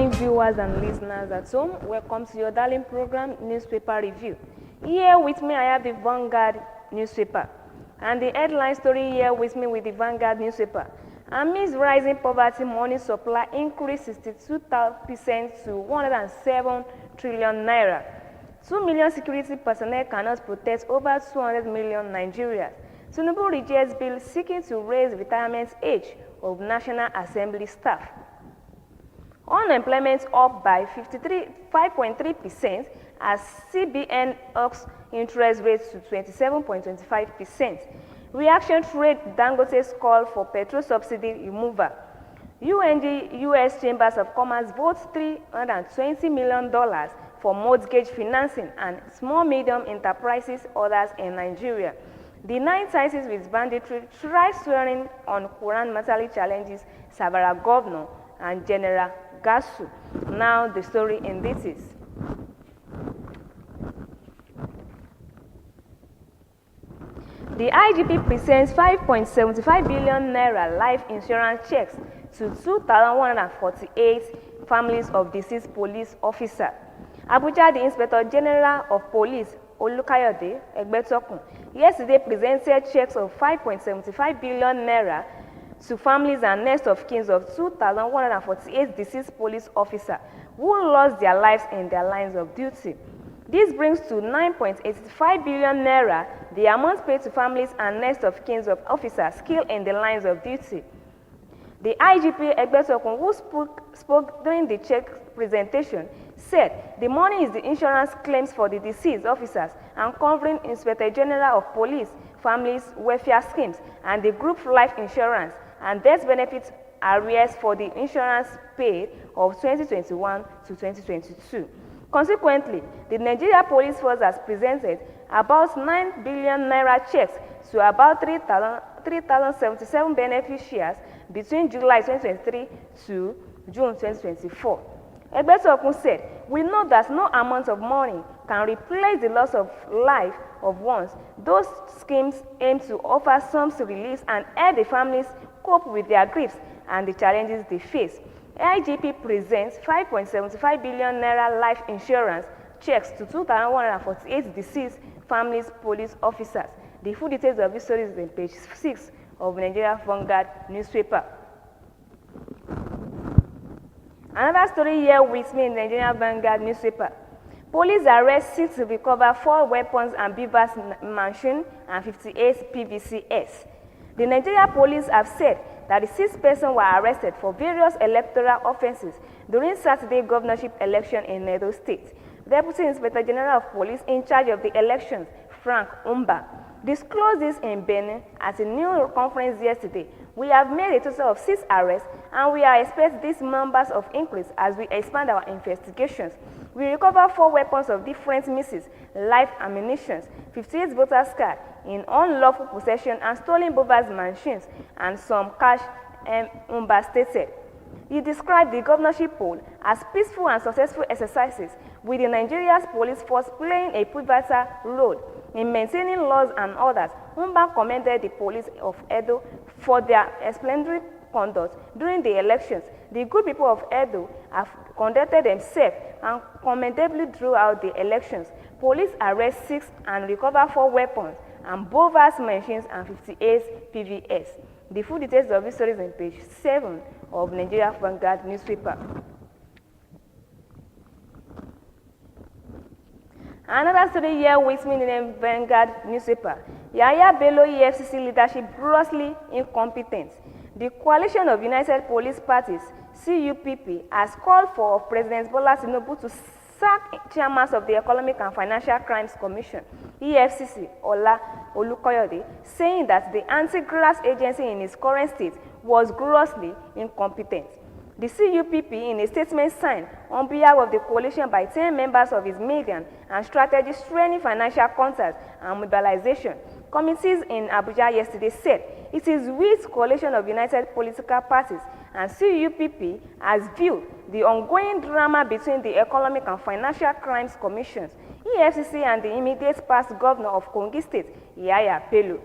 morning, viewers and listeners at home. Welcome to your darling program, Newspaper Review. Here with me, I have the Vanguard newspaper. And the headline story here with me with the Vanguard newspaper. Amidst rising poverty, money supply increased 62% to 107 trillion naira. 2 million security personnel cannot protect over 200 million Nigerians. Tinubu rejects bill seeking to raise retirement age of National Assembly staff. Unemployment up by 5.3% as CBN ups interest rates to 27.25%. Reaction trade Dangote's call for petrol subsidy removal. UNG U.S. Chambers of Commerce votes $320 million for mortgage financing and small-medium enterprises orders in Nigeria. The 9 scientists with banditry try swearing on Quran matters challenges Sabara Governor and General Gasu. Now the story in details. The IGP presents 5.75 billion naira life insurance checks to 2,148 families of deceased police officers. Abuja, the Inspector General of Police, Olukayode Egbetokun, yesterday presented checks of 5.75 billion naira to families and next of kin of 2,148 deceased police officers who lost their lives in their lines of duty. This brings to 9.85 billion naira the amount paid to families and next of kin of officers killed in the lines of duty. The IGP Egbetokun, who spoke during the check presentation, said the money is the insurance claims for the deceased officers and covering Inspector General of Police, families, welfare schemes, and the group life insurance and death benefits arrears for the insurance paid of 2021 to 2022. Consequently, the Nigeria Police Force has presented about 9 billion naira checks to about 3,077 beneficiaries between July 2023 to June 2024. Egbetokun said, "We know that no amount of money can replace the loss of life of ones. Those schemes aim to offer some relief and help the families cope with their griefs and the challenges they face." IGP presents 5.75 billion naira life insurance checks to 2,148 deceased families police officers. The full details of this story is on page 6 of Nigeria Vanguard newspaper. Another story here with me in Nigeria Vanguard newspaper. Police arrest 6 to recover 4 weapons and Beavers mansion and 58 PVCs. The Nigeria police have said that the 6 persons were arrested for various electoral offences during Saturday governorship election in Edo State. Deputy Inspector General of Police in charge of the elections, Frank Umba, disclosed this in Benin at a news conference yesterday. "We have made a total of 6 arrests and we are expecting these numbers of increase as we expand our investigations. We recovered 4 weapons of different misses, live ammunition, 58 voters' cards in unlawful possession and stolen Beavers machines and some cash," Umba stated. He described the governorship poll as peaceful and successful exercises, with the Nigeria's police force playing a pivotal role in maintaining laws and orders. Umba commended the police of Edo for their exemplary conduct during the elections. The good people of Edo have conducted themselves and commendably throughout the elections. Police arrest 6 and recover 4 weapons and Beavers machines and 58 PVS. The full details of this story is on page 7 of Nigeria Vanguard newspaper. Another story here with me in the Vanguard newspaper. Yahaya Bello EFCC leadership grossly incompetent. The Coalition of United Police Parties, CUPP, has called for President Bola Tinubu to sack chairman of the Economic and Financial Crimes Commission, EFCC, Ola Olukoyode, saying that the anti-graft agency in its current state was grossly incompetent. The CUPP, in a statement signed on behalf of the coalition by 10 members of its median and strategy straining financial contacts and mobilization committees in Abuja yesterday, said it is with Coalition of United Political Parties and CUPP has viewed the ongoing drama between the Economic and Financial Crimes Commissions, EFCC, and the immediate past governor of Kogi State, Yahaya Bello.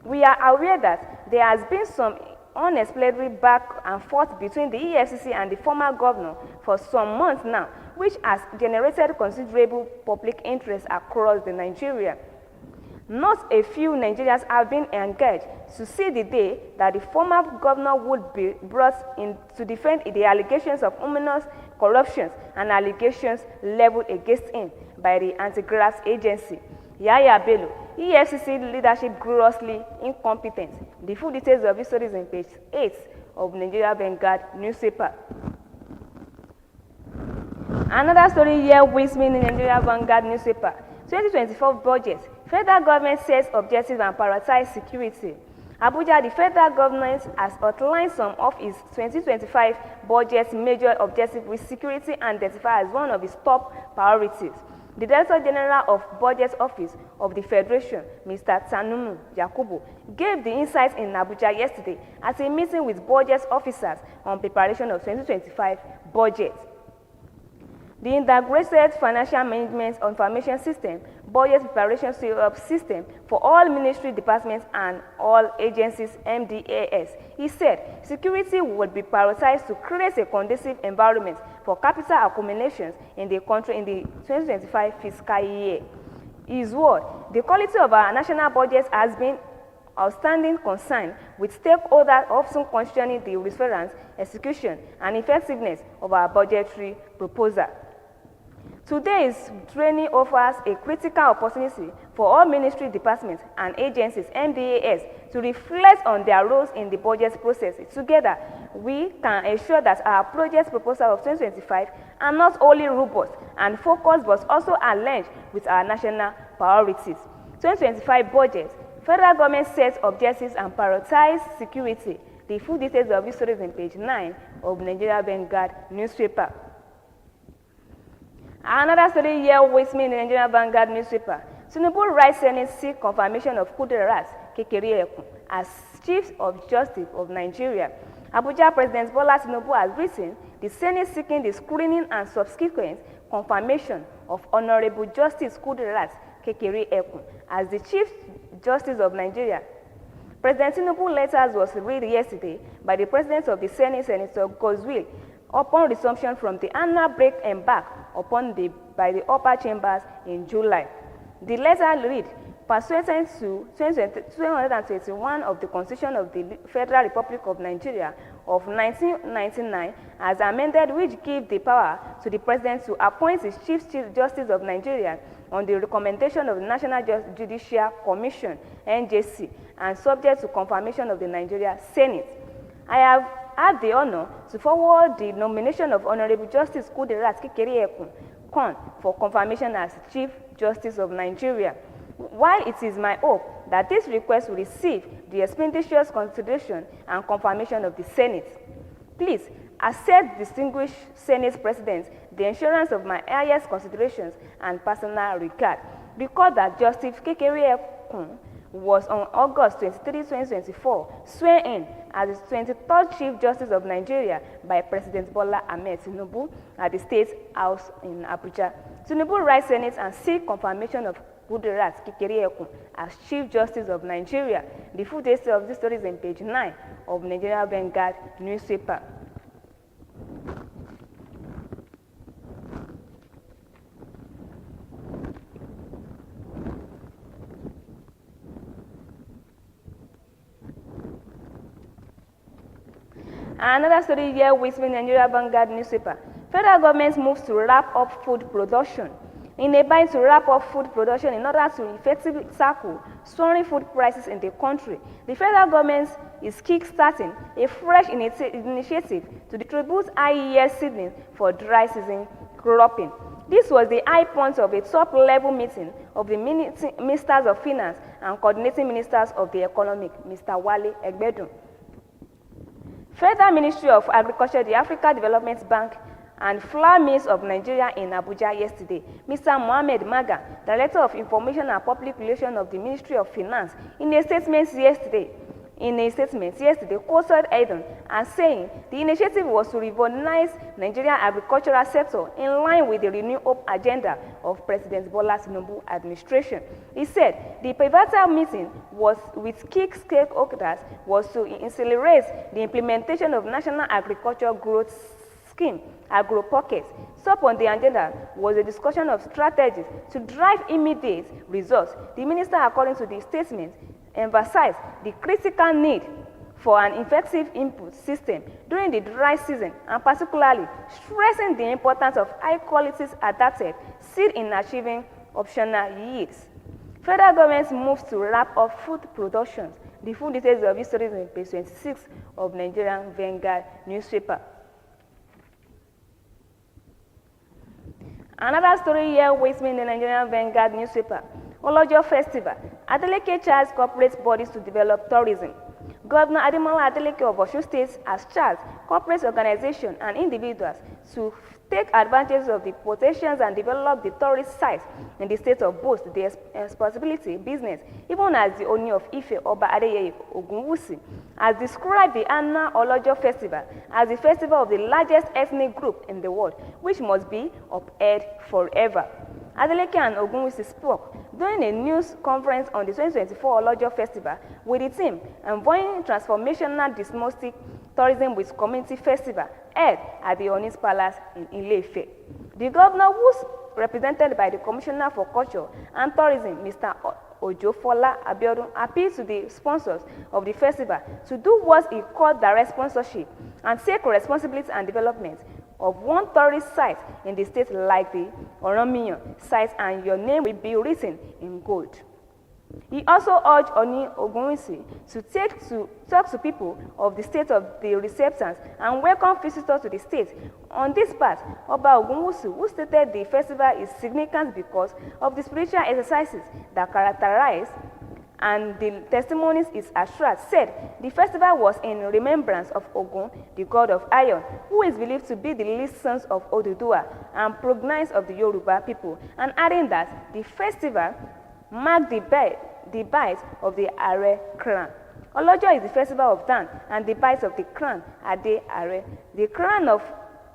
We are aware that there has been some unexplicably back and forth between the EFCC and the former governor for some months now, which has generated considerable public interest across the Nigeria. Not a few Nigerians have been engaged to see the day that the former governor would be brought in to defend the allegations of ominous corruption and allegations leveled against him by the anti-graft agency. Yahya Bello, EFCC leadership grossly incompetent. The full details of this story is on page 8 of Nigeria Vanguard newspaper. Another story here with me in the Nigeria Vanguard newspaper. 2024 budget. Federal government sets objectives and prioritizes security. Abuja, the federal government has outlined some of its 2025 budget's major objectives with security identified as one of its top priorities. The Director General of Budget Office of the Federation, Mr. Tanumu Yakubu, gave the insights in Abuja yesterday at a meeting with budget officers on preparation of 2025 budget. The Integrated Financial Management Information System, Budget Preparation System for all ministry departments and all agencies, MDAS. He said security would be prioritized to create a conducive environment for capital accumulations in the country in the 2025 fiscal year. His word, the quality of our national budget has been outstanding concern with stakeholders often questioning the reference, execution, and effectiveness of our budgetary proposal. Today's training offers a critical opportunity for all ministry departments and agencies, MDAS, to reflect on their roles in the budget process. Together, we can ensure that our project proposal of 2025 are not only robust and focused, but also aligned with our national priorities. 2025 budget. Federal government sets objectives and prioritizes security. The full details of this story is on page 9 of Nigeria Vanguard newspaper. Another story here with me in the Nigeria Vanguard newspaper. Tinubu writes Senate seek confirmation of Kudirat Kekere Ekun as Chief of Justice of Nigeria. Abuja President Bola Tinubu has written the Senate seeking the screening and subsequent confirmation of Honorable Justice Kudirat Kekere Ekun as the Chief Justice of Nigeria. President Tinubu's letters was read yesterday by the President of the Senate, Senator Godswill, upon resumption from the annual break embarked upon by the upper chambers in July. The letter read, pursuant to 221 of the Constitution of the Federal Republic of Nigeria of 1999, as amended, which gives the power to the President to appoint his Chief Justice of Nigeria on the recommendation of the National Judicial Commission, NJC, and subject to confirmation of the Nigeria Senate. I have had the honor to forward the nomination of Honorable Justice Kudirat Kekere Ekun Kon for confirmation as Chief Justice of Nigeria. While it is my hope that this request will receive the expeditious consideration and confirmation of the Senate, please accept, distinguished Senate President, the assurance of my highest considerations and personal regard. Record that Justice Kekere Ekun was on August 23, 2024, sworn in as the 23rd Chief Justice of Nigeria by President Bola Ahmed Tinubu at the State House in Abuja. Tinubu writes Senate and seek confirmation of Kudirat Kekere Ekun as Chief Justice of Nigeria. The full details of this story is on page 9 of Nigeria Vanguard newspaper. Another story here with me in Nigeria Vanguard newspaper. Federal government moves to wrap up food production. In a bid to wrap up food production in order to effectively tackle soaring food prices in the country, the federal government is kick-starting a fresh initiative to distribute IES seedlings for dry season cropping. This was the high point of a top-level meeting of the Ministers of Finance and Coordinating Ministers of the Economic, Mr. Wale Egbedun. Federal Ministry of Agriculture, the Africa Development Bank, and Flour Mills of Nigeria in Abuja yesterday. Mr. Mohammed Maga, Director of Information and Public Relations of the Ministry of Finance, in a statement yesterday, In a statement yesterday, quoted Eden as saying the initiative was to revitalize Nigerian agricultural sector in line with the Renew Hope agenda of President Bola Tinubu administration. He said the pivotal meeting was with key stakeholders was to accelerate the implementation of National Agricultural Growth Scheme, Agro Pockets. Top on the agenda was a discussion of strategies to drive immediate results. The minister, according to the statement, emphasized the critical need for an effective input system during the dry season and particularly stressing the importance of high-quality adapted seed in achieving optional yields. Federal government moves to wrap up food production. The full details of this story is on page 26 of Nigerian Vanguard newspaper. Another story here waits me in the Nigerian Vanguard newspaper. OSOGBO Festival. Adeleke charges corporate bodies to develop tourism. Governor Ademola Adeleke of OSUN State has charged corporate organizations and individuals to take advantage of the potentials and develop the tourist sites in the state of both the responsibility business, even as the Oni of Ife, Oba Adeyeye Ogunwusi, has described the annual OSOGBO Festival as the festival of the largest ethnic group in the world, which must be upheld forever. Adeleke and Ogunwusi spoke during a news conference on the 2024 OSOGBO Festival with the team envoying transformational domestic tourism with community festival held at the Oni's Palace in Ile-Ife. The governor, who's represented by the Commissioner for Culture and Tourism, Mr. Ojofola Abiodun, appealed to the sponsors of the festival to do what he called direct sponsorship and take responsibility and development of one tourist site in the state like the Oromiyan site, and your name will be written in gold. He also urged Oni Ogunwusi to talk to people of the state of the receptants and welcome visitors to the state. On this part, Oba Ogunwusi, who stated the festival is significant because of the spiritual exercises that characterize and the testimonies is assured, said the festival was in remembrance of Ogun, the god of iron, who is believed to be the least sons of Oduduwa and progenitor of the Yoruba people, and adding that the festival marked the birth of the Are clan. OSOGBO is the festival of dance and the birth of the clan Ade Are, the clan of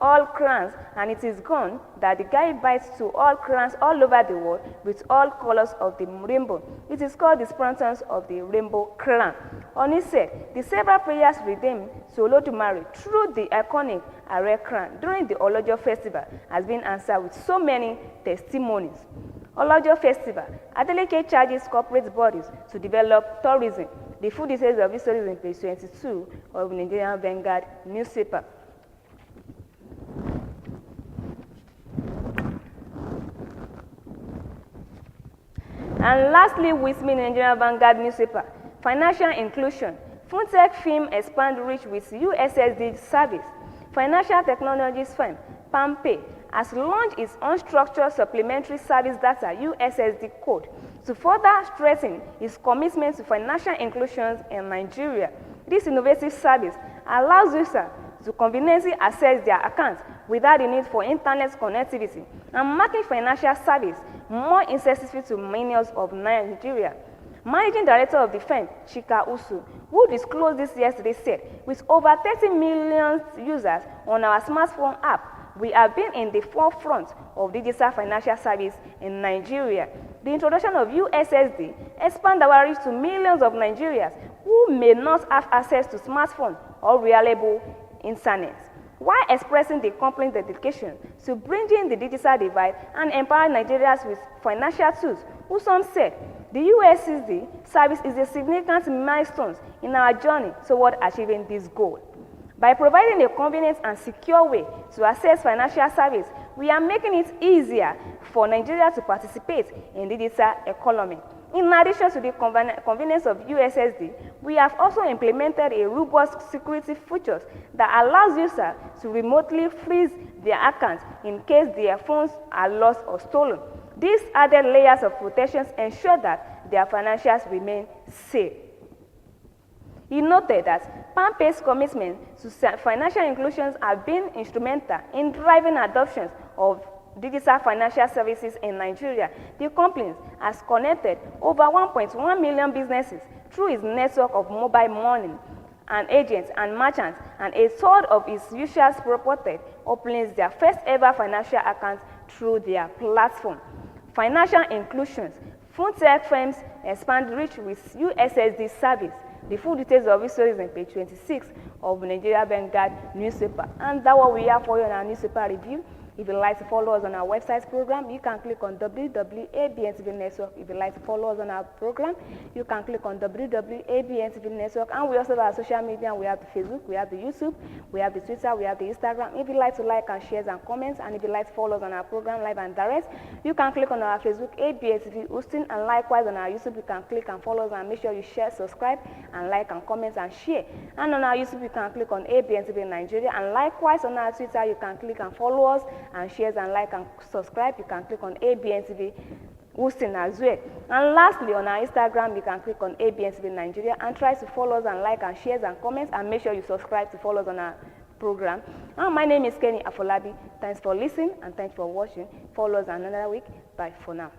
all clans, and it is gone that the guy bites to all clans all over the world with all colors of the rainbow. It is called the spontaneous of the rainbow clan. Oni said the several prayers redeemed to Olodumare through the iconic Are clan during the OSOGBO Festival has been answered with so many testimonies. OSOGBO Festival. Adeleke charges corporate bodies to develop tourism. The full details of this story is in page 22 of Nigerian Vanguard newspaper. And lastly, with me in Nigerian Vanguard newspaper, financial inclusion. Fintech firm expand reach with USSD service. Financial technologies firm PalmPay has launched its unstructured supplementary service data USSD code to further strengthen its commitment to financial inclusion in Nigeria. This innovative service allows users to conveniently access their accounts without the need for internet connectivity and making financial service more accessible to millions of Nigeria. Managing Director of the firm, Chika Usu, who disclosed this yesterday, said, with over 30 million users on our smartphone app, we have been in the forefront of digital financial service in Nigeria. The introduction of USSD expands our reach to millions of Nigerians who may not have access to smartphone or reliable internet, while expressing the company's dedication to bridging the digital divide and empowering Nigerians with financial tools. OSUN said, the USSD service is a significant milestone in our journey toward achieving this goal. By providing a convenient and secure way to access financial service, we are making it easier for Nigeria to participate in the digital economy. In addition to the convenience of USSD, we have also implemented a robust security features that allows users to remotely freeze their accounts in case their phones are lost or stolen. These added layers of protections ensure that their financials remain safe. He noted that PalmPay's commitment to financial inclusion have been instrumental in driving adoption of digital financial services in Nigeria. The company has connected over 1.1 million businesses through its network of mobile money and agents and merchants, and a third of its users reported opening their first ever financial account through their platform. Financial inclusions. Fintech firms expand reach with USSD service. The full details of this story is on page 26 of Nigeria Vanguard newspaper. And that's what we have for you on our newspaper review. If you'd like to follow us on our website program, you can click on www.abntv network. If you'd like to follow us on our program, you can click on www.abntv network. And we also have our social media. We have the Facebook, we have the YouTube, we have the Twitter, we have the Instagram. If you'd like to like and share and comments, and if you'd like to follow us on our program live and direct, you can click on our Facebook, ABNTV OSUN, and likewise on our YouTube, you can click and follow us and make sure you share, subscribe, and like and comment and share. And on our YouTube, you can click on ABNTV Nigeria, and likewise on our Twitter, you can click and follow us and share and like and subscribe. You can click on ABNTV OSUN as well. And lastly, on our Instagram, you can click on ABNTV Nigeria and try to follow us and like and share and comment, and make sure you subscribe to follow us on our program. And my name is Kenny Afolabi. Thanks for listening and thanks for watching. Follow us another week. Bye for now.